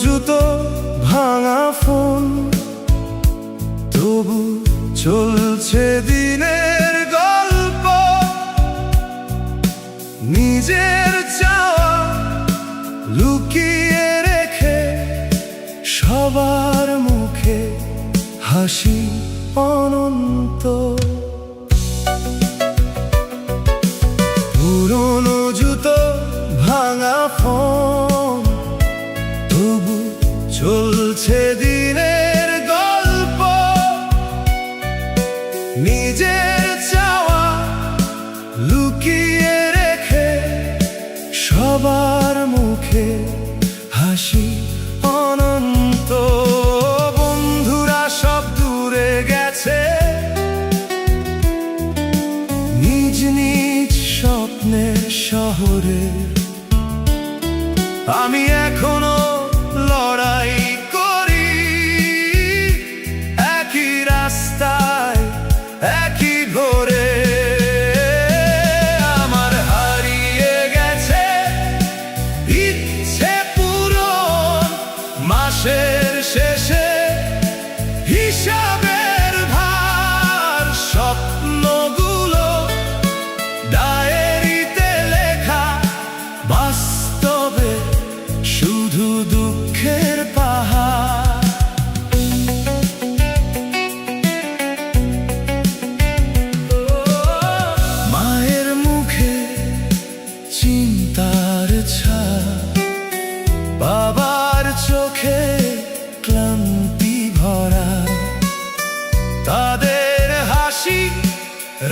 জুতো ভাঙা ফোন, তবু চলছে দিনের গল্প। নিজের চাওয়া লুকিয়ে রেখে সবার মুখে হাসি অনন্ত। পুরনো জুতো ভাঙা ফোন, তবু চলছে দিনের গল্প। নিজের চাওয়া লুকিয়ে রেখে সবার মুখে হাসি অনন্ত। বন্ধুরা সব দূরে গেছে নিজ নিজ স্বপ্নের শহরে। আমি এখনো লড়াই করি একই রাস্তায় একই ভোরে। আমার হারিয়ে গেছে ইচ্ছে পূরণ, মাসের শেষে হিসাবের ভার। স্বপ্নগুলো ডায়েরিতে লেখা, বাস্তবে শুধু দুঃখের পাহাড়। মায়ের মুখে চিন্তার ছাপ, বাবার চোখে ক্লান্তি ভরা। তাদের হাসি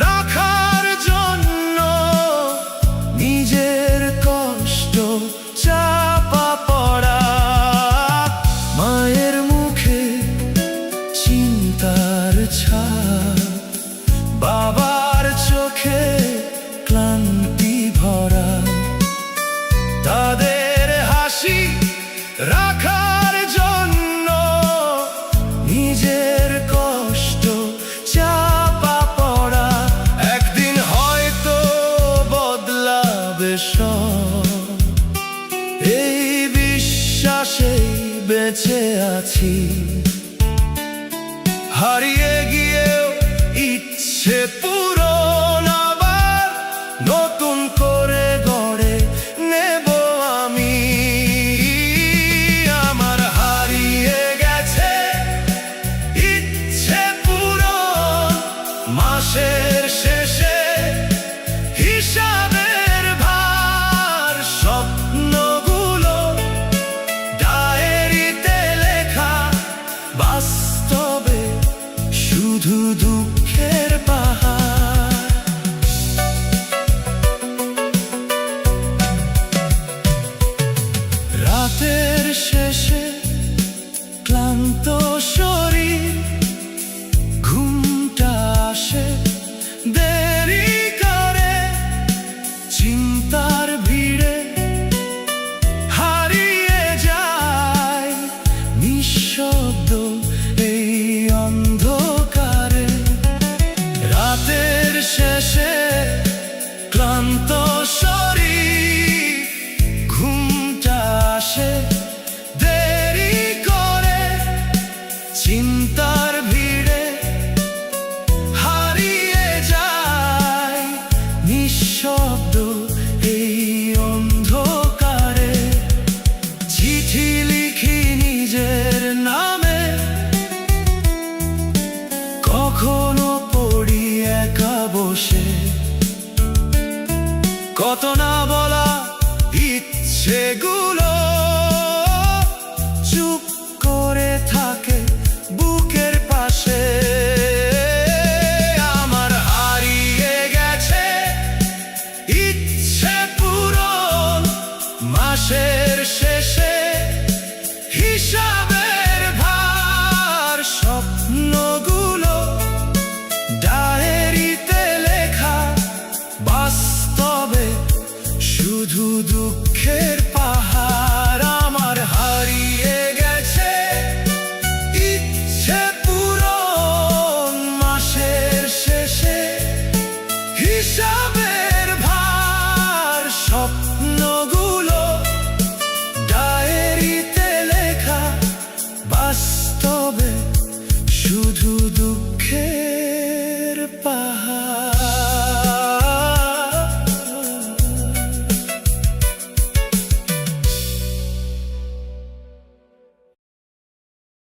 রাখার জন্য নিজের কষ্ট চাপা পড়া। মায়ের মুখে চিন্তার ছাপ, বাবার চোখে ক্লান্তি ভরা। তাদের হাসি রাখার জন্য নিজের কষ্ট চাপা পড়া। একদিন হয়তো বদলাবে সব, এই বিশ্বাসেই বেঁচে আছি। হারিয়ে গিয়েও ইচ্ছে পূরণ আবার নতুন করে গড়ে নেব আমি। আমার হারিয়ে গেছে ইচ্ছে পূরণ, মাসের শেষে হিসাবের ভার। স্বপ্নগুলো ডায়েরিতে লেখা, বাস্তবে শুধু দুঃখের পাহাড়। রাতের শেষে ক্লান্ত শরীর, ঘুমটা আসে দেরি করে। চিন্তার ভিড়ে হারিয়ে যায় নিঃশব্দ এই অন্ধকারে। রাতের শেষে ক্লান্ত শরীর, ঘুমটা আসে দেরি করে। চিন্তার ভিড়ে হারিয়ে যায় নিঃশব্দ এই অন্ধকারে। চিঠি লিখি নিজের নামে, কখনো পড়ি একা বসে। কত না বলা ইচ্ছেগুলো